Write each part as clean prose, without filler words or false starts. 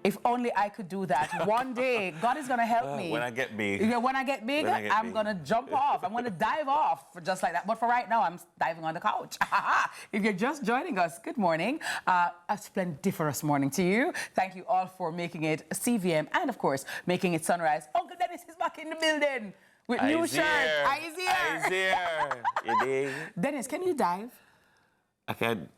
If only I could do that. One day, God is going to help me. When I get big. Yeah, when I get big, I'm going to jump off. I'm going to dive off just like that. But for right now, I'm diving on the couch. If you're just joining us, good morning. A splendiferous morning to you. Thank you all for making it CVM and, of course, making it sunrise. Uncle Dennis is back in the building with new shirt. Eyes here. You dig? Dennis, can you dive? I can.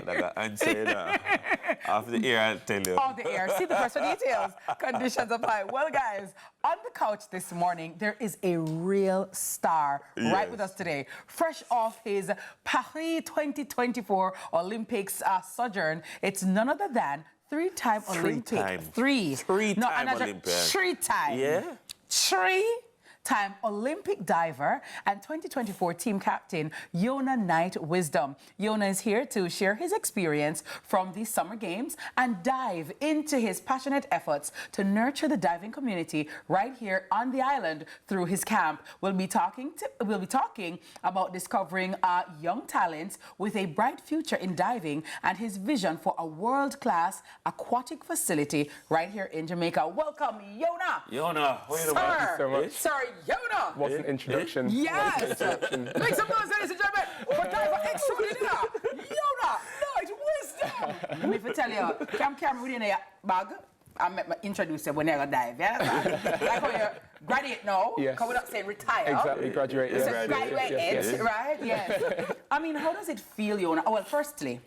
Like I answer that. Off the air, I'll tell you. Off the air. See the press for details. Conditions apply. Well, guys, on the couch this morning, there is a real star right with us today. Fresh off his Paris 2024 Olympics sojourn, it's none other than three-time Olympian. Three-time Olympian. Three-time. Yeah. Three-time Olympic diver and 2024 Team Captain Yona Knight-Wisdom. Yona is here to share his experience from the Summer Games and dive into his passionate efforts to nurture the diving community right here on the island through his camp. We'll be talking about discovering young talents with a bright future in diving and his vision for a world-class aquatic facility right here in Jamaica. Welcome, Yona. Yona, Sir. Thank you so much. Sir Yona. What's an introduction? Yes. Make some noise, ladies and gentlemen, for diver extraordinaire, Yona Knight-Wisdom. Let me tell you, camera within a bag. I'm introduce you when you're gonna dive, yeah? Like when you graduate now, come without saying retire. Exactly, graduate. So Yeah. graduate, right? Yes. I mean, how does it feel, Yona? Well, firstly,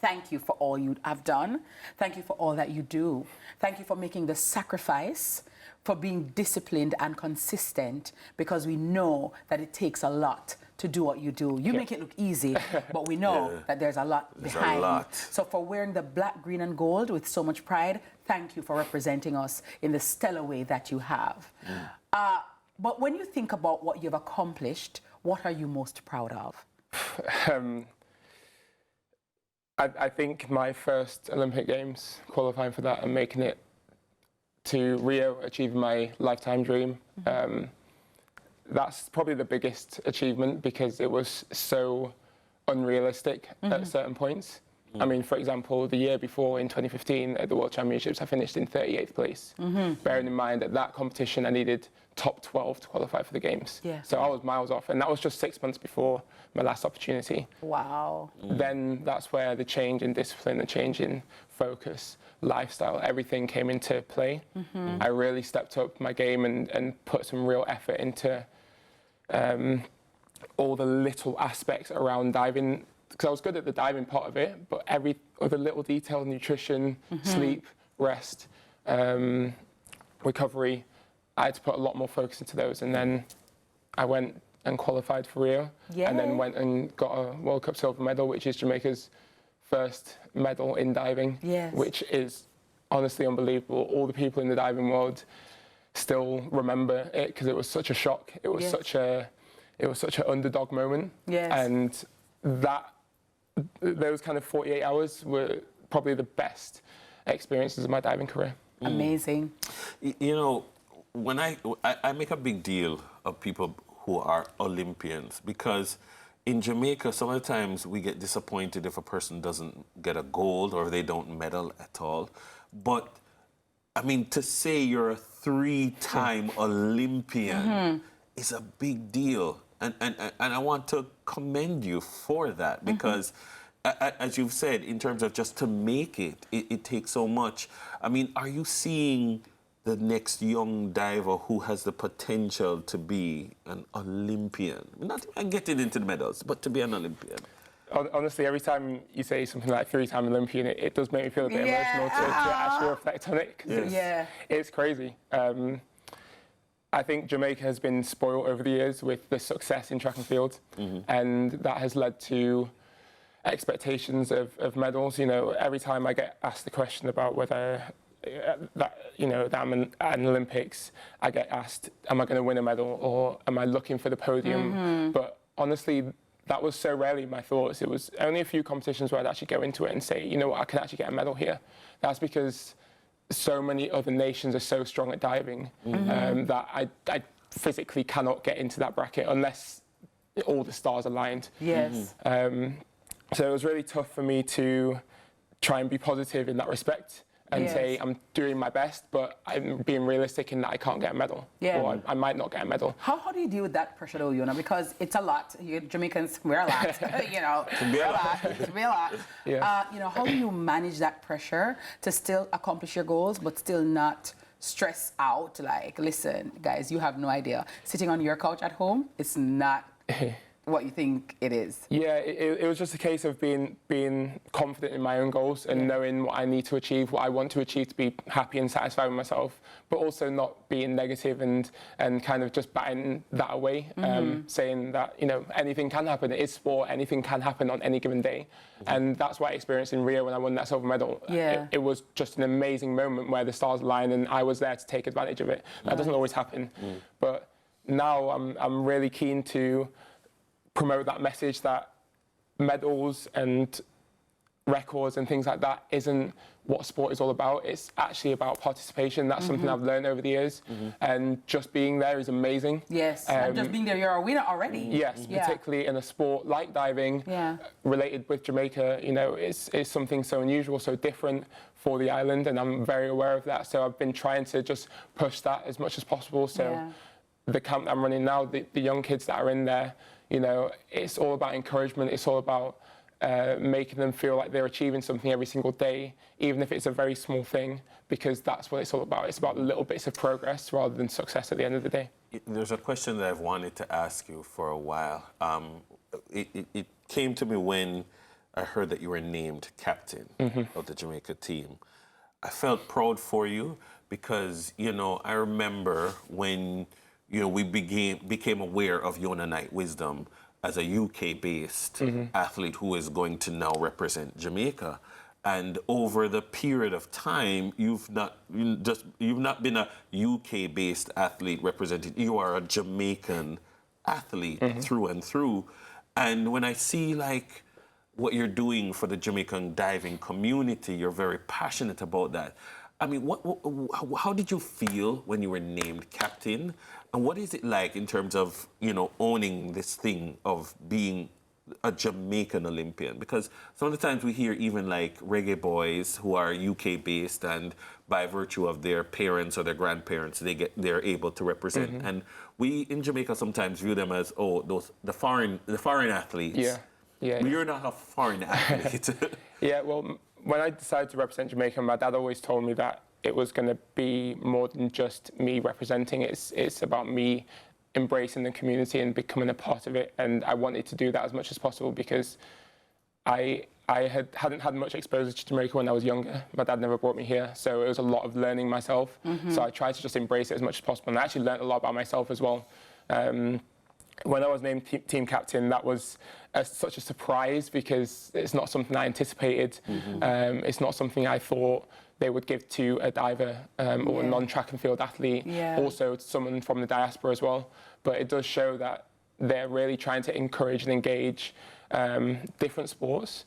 thank you for all you have done. Thank you for all that you do. Thank you for making the sacrifice, for being disciplined and consistent, because we know that it takes a lot to do what you do. You make it look easy, but we know that there's a lot behind. A lot. So for wearing the black, green, and gold with so much pride, thank you for representing us in the stellar way that you have. But when you think about what you've accomplished, what are you most proud of? I think my first Olympic Games, qualifying for that and making it to Rio, achieving my lifetime dream. That's probably the biggest achievement because it was so unrealistic at certain points. I mean, for example, the year before in 2015 at the World Championships, I finished in 38th place. Bearing in mind that that competition, I needed top 12 to qualify for the Games. So I was miles off, and that was just 6 months before my last opportunity. Wow. Then that's where the change in discipline, the change in focus, lifestyle, everything came into play. I really stepped up my game and put some real effort into all the little aspects around diving, because I was good at the diving part of it, but every other little detail, nutrition, sleep, rest, recovery, I had to put a lot more focus into those. And then I went and qualified for Rio, and then went and got a World Cup silver medal, which is Jamaica's first medal in diving, which is honestly unbelievable. All the people in the diving world still remember it because it was such a shock. It was such an underdog moment, and those kind of 48 hours were probably the best experiences of my diving career. Amazing. You know, when I make a big deal of people who are Olympians, because in Jamaica, some of the times we get disappointed if a person doesn't get a gold or they don't medal at all. But I mean, to say you're a three-time Olympian is a big deal. And I want to commend you for that, because as you've said, in terms of just to make it takes so much. I mean, are you seeing the next young diver who has the potential to be an Olympian? Not even getting into the medals, but to be an Olympian. Honestly, every time you say something like three-time Olympian, it does make me feel a bit emotional to actually reflect on it, because it's crazy. I think Jamaica has been spoiled over the years with the success in track and field, and that has led to expectations of medals. You know, every time I get asked the question about whether that I'm an Olympics, I get asked, am I going to win a medal or am I looking for the podium? But honestly, that was so rarely my thoughts. It was only a few competitions where I'd actually go into it and say, you know what, I can actually get a medal here. That's because so many other nations are so strong at diving that I physically cannot get into that bracket unless all the stars aligned. Yes. So it was really tough for me to try and be positive in that respect and say I'm doing my best, but I'm being realistic in that I can't get a medal, or I might not get a medal. How do you deal with that pressure though, Yona? Because it's a lot. You Jamaicans, we're a lot. You know, it can be a lot. Yeah. You know, how do you manage that pressure to still accomplish your goals, but still not stress out? Like, listen, guys, you have no idea. Sitting on your couch at home, it's not what you think it is. Yeah, it was just a case of being confident in my own goals and knowing what I need to achieve, what I want to achieve to be happy and satisfied with myself, but also not being negative and kind of just batting that away, saying that, you know, anything can happen. It is sport, anything can happen on any given day. And that's what I experienced in Rio when I won that silver medal. It was just an amazing moment where the stars aligned and I was there to take advantage of it. That doesn't always happen. But now I'm really keen to promote that message that medals and records and things like that isn't what sport is all about. It's actually about participation. That's something I've learned over the years. And just being there is amazing. Yes, and just being there, you're a winner already. Yes, particularly in a sport like diving, related with Jamaica, you know, it's something so unusual, so different for the island, and I'm very aware of that. So I've been trying to just push that as much as possible. So the camp that I'm running now, the young kids that are in there, you know, it's all about encouragement. It's all about making them feel like they're achieving something every single day, even if it's a very small thing, because that's what it's all about. It's about little bits of progress rather than success at the end of the day. There's a question that I've wanted to ask you for a while. It came to me when I heard that you were named captain of the Jamaica team. I felt proud for you because, you know, I remember when, you know, we became aware of Yona Knight-Wisdom as a UK-based athlete who is going to now represent Jamaica. And over the period of time, you've not been a UK-based athlete represented. You are a Jamaican athlete through and through. And when I see like what you're doing for the Jamaican diving community, you're very passionate about that. I mean, how did you feel when you were named captain? And what is it like in terms of, you know, owning this thing of being a Jamaican Olympian? Because some of the times we hear even like reggae boys who are UK-based and by virtue of their parents or their grandparents, they're able to represent. And we in Jamaica sometimes view them as, the foreign athletes. You're not a foreign athlete. Well, when I decided to represent Jamaica, my dad always told me that it was going to be more than just me representing. It's about me embracing the community and becoming a part of it. And I wanted to do that as much as possible because I hadn't had much exposure to Jamaica when I was younger. My dad never brought me here, so it was a lot of learning myself. So I tried to just embrace it as much as possible, and I actually learned a lot about myself as well. When I was named team captain, that was such a surprise because it's not something I anticipated. It's not something I thought they would give to a diver or a non-track and field athlete, also someone from the diaspora as well. But it does show that they're really trying to encourage and engage different sports,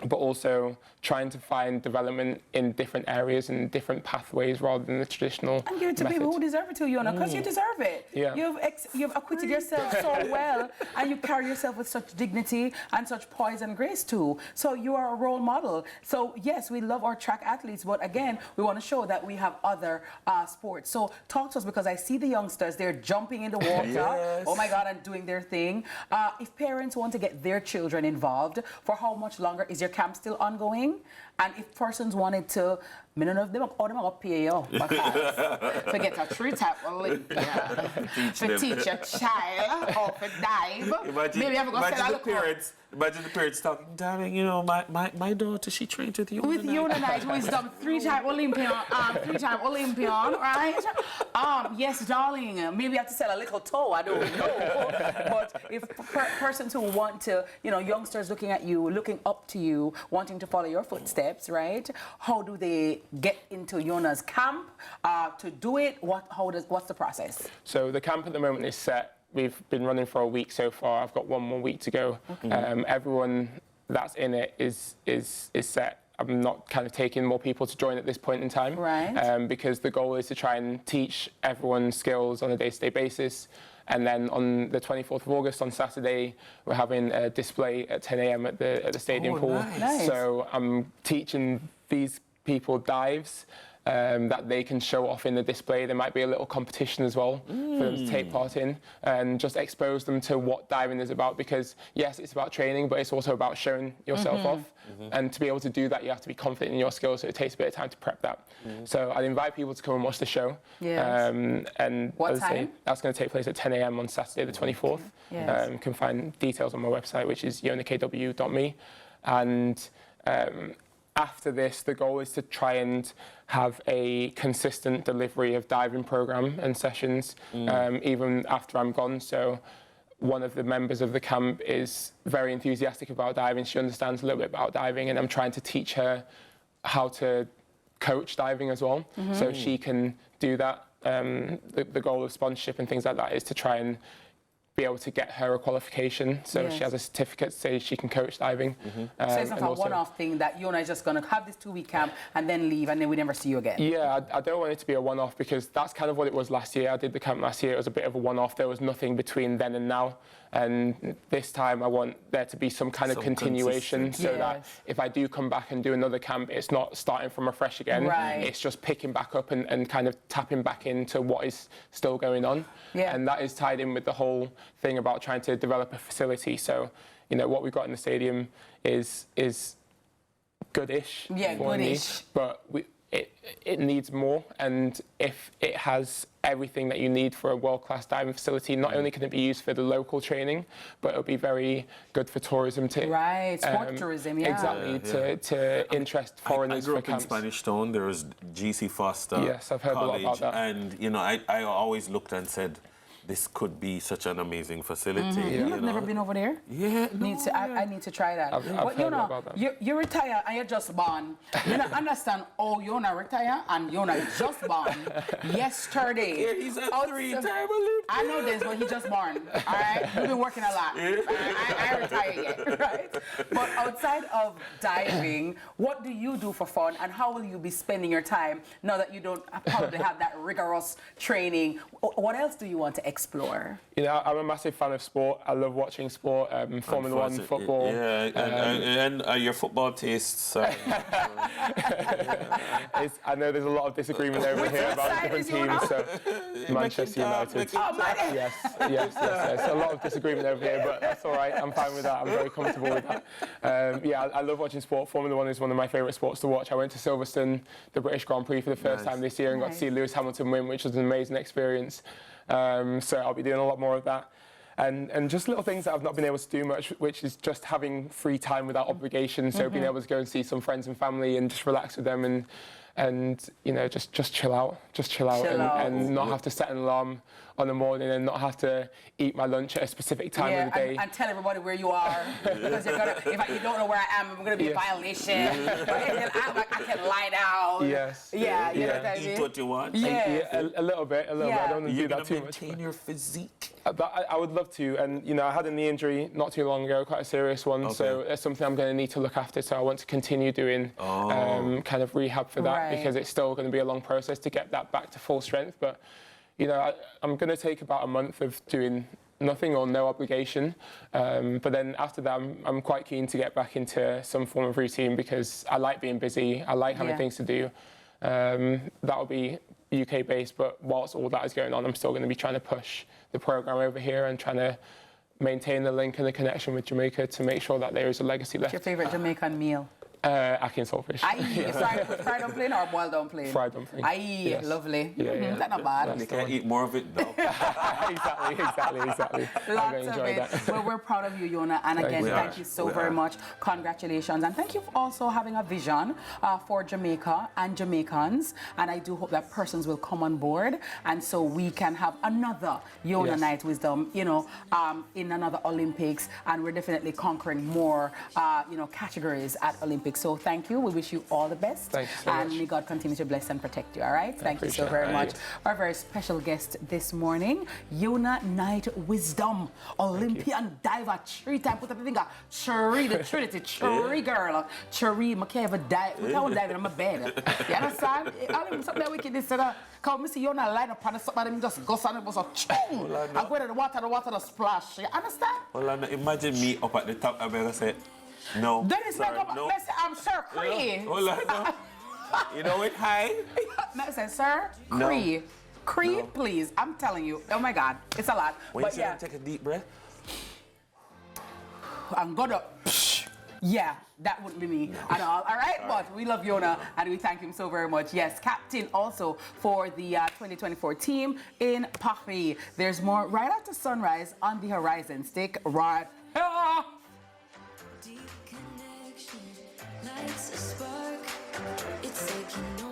but also trying to find development in different areas and different pathways rather than the traditional And give it to method. people who deserve it too, Yona, because you deserve it. You've acquitted yourself so well, and you carry yourself with such dignity and such poise and grace too. So you are a role model. So yes, we love our track athletes, but again, we want to show that we have other sports. So talk to us, because I see the youngsters, they're jumping in the water, oh my God, and doing their thing. If parents want to get their children involved, for how much longer is your camp still ongoing? And if persons wanted to, I don't know if them up pay you because to get a 3-time Olympia to teach a child how to dive. Maybe I'm going to sell a parents. Imagine the parents talking, darling, you know, my daughter, she trained with Yona. With Yona Knight-Wisdom, 3-time Olympian, right? Yes, darling, maybe I have to sell a little toe, I don't know. But if persons who want to, you know, youngsters looking at you, looking up to you, wanting to follow your footsteps, right? How do they get into Yona's camp to do it? What's the process? So the camp at the moment is set. We've been running for a week so far. I've got one more week to go. Everyone that's in it is set. I'm not kind of taking more people to join at this point in time, right? Because the goal is to try and teach everyone skills on a day-to-day basis, And then on the 24th of August, on Saturday, we're having a display at 10 a.m. at the stadium pool. Nice. So I'm teaching these people dives that they can show off in the display. There might be a little competition as well for them to take part in, and just expose them to what diving is about, because yes, it's about training, but it's also about showing yourself off. And to be able to do that, you have to be confident in your skills, so it takes a bit of time to prep that. So I'd invite people to come and watch the show. Yes. And What as I say, time? that's going to take place at 10 a.m. on Saturday the 24th. Yes. You can find details on my website, which is yonakw.me. And after this, the goal is to try and have a consistent delivery of diving program and sessions, even after I'm gone. So one of the members of the camp is very enthusiastic about diving. She understands a little bit about diving, and I'm trying to teach her how to coach diving as well, so she can do that. The goal of sponsorship and things like that is to try and be able to get her a qualification, so she has a certificate to say she can coach diving. So it's not a one-off thing that Yona is just going to have this 2-week camp and then leave, and then we never see you again. Yeah, I don't want it to be a one-off, because that's kind of what it was last year. I did the camp last year. It was a bit of a one-off. There was nothing between then and now. And this time I want there to be some kind of continuation, so that if I do come back and do another camp, it's not starting from afresh again. It's just picking back up and kind of tapping back into what is still going on. And that is tied in with the whole thing about trying to develop a facility. So, you know, what we've got in the stadium is goodish. Goodish. But it needs more, and if it has everything that you need for a world-class diving facility, not only can it be used for the local training, but it'll be very good for tourism too. Sport tourism, Exactly, to interest foreigners I grew for up camps. in Spanish Town. There was GC Foster Yes, I've heard College, a lot about that. and you know, I always looked and said, this could be such an amazing facility. You've never been over there? Yeah. I need to try that. I've But heard about that. you retire and you're just born. You don't understand, Yona retire and Yona just born yesterday. Yeah, he's a 3-time Olympian. I know this, but he just born. All right, you've been working a lot. I retired yet, right? But outside of diving, what do you do for fun, and how will you be spending your time now that you don't probably have that rigorous training? What else do you want to explore? You know, I'm a massive fan of sport. I love watching sport, Formula One, football. Yeah, and your football tastes. I know there's a lot of disagreement over here about different teams. So Manchester United. Yes. A lot of disagreement over here, but that's all right. I'm fine with that. I'm very comfortable with that. I love watching sport. Formula One is one of my favourite sports to watch. I went to Silverstone, the British Grand Prix, for the first time this year, and got to see Lewis Hamilton win, which was an amazing experience. So I'll be doing a lot more of that. And just little things that I've not been able to do much, which is just having free time without obligation. So being able to go and see some friends and family and just relax with them and you know, just chill out and not have to set an alarm on the morning and not have to eat my lunch at a specific time of the day. And tell everybody where you are, because you're gonna, if you don't know where I am, I'm gonna be in violation. But if you act like I can lie down. Yes. You know what I mean? Eat what you want. A little bit. I don't want to do that too much. Maintain your physique. I would love to, and you know, I had a knee injury not too long ago, quite a serious one. So it's something I'm going to need to look after. So I want to continue doing kind of rehab for that, because it's still going to be a long process to get that back to full strength. But you know, I'm going to take about a month of doing nothing or no obligation. But then after that, I'm quite keen to get back into some form of routine, because I like being busy. I like having things to do. That'll be UK based, but whilst all that is going on, I'm still going to be trying to push the program over here and trying to maintain the link and the connection with Jamaica to make sure that there is a legacy left. What's your favourite Jamaican meal? Ackee and saltfish. Fried dumpling or boiled dumpling? Fried dumpling. Lovely. That's not bad. You can't eat more of it though. Exactly. Lots of it. Well, we're proud of you, Yona, and again, thank you so very much. Congratulations, and thank you for also having a vision for Jamaica and Jamaicans, and I do hope that persons will come on board, and so we can have another Yona Knight-Wisdom, you know, in another Olympics, and we're definitely conquering more, you know, categories at Olympics. Olympics. So thank you. We wish you all the best. Thank you so and much. may God continue to bless and protect you, all right? Thank you so very much. Our very special guest this morning, Yona Knight-Wisdom, Olympian diver, 3-time, put up the finger, Cherie, the Trinity, Cherie girl, Cherie, I can't even dive, I can't dive in my bed. You understand? I don't something that wicked this, come me see Yona line up and somebody just goes on and goes a chung. I'm going to the water the splash. You understand? Well, imagine me up at the top, I'm going to say, no. Then it's like, let's say, I'm Sir Cree. Hold on, no. You know it, hi? I said, Sir Cree. Cree, please. I'm telling you. Oh my God, it's a lot. When but you take a deep breath. I'm gonna. Yeah, that wouldn't be me at all. All right, but we love Yona and we thank him so very much. Yes, captain also for the 2024 team in Paris. There's more right after sunrise on the horizon. Stick right here. Deep connection lights a spark. It's like you know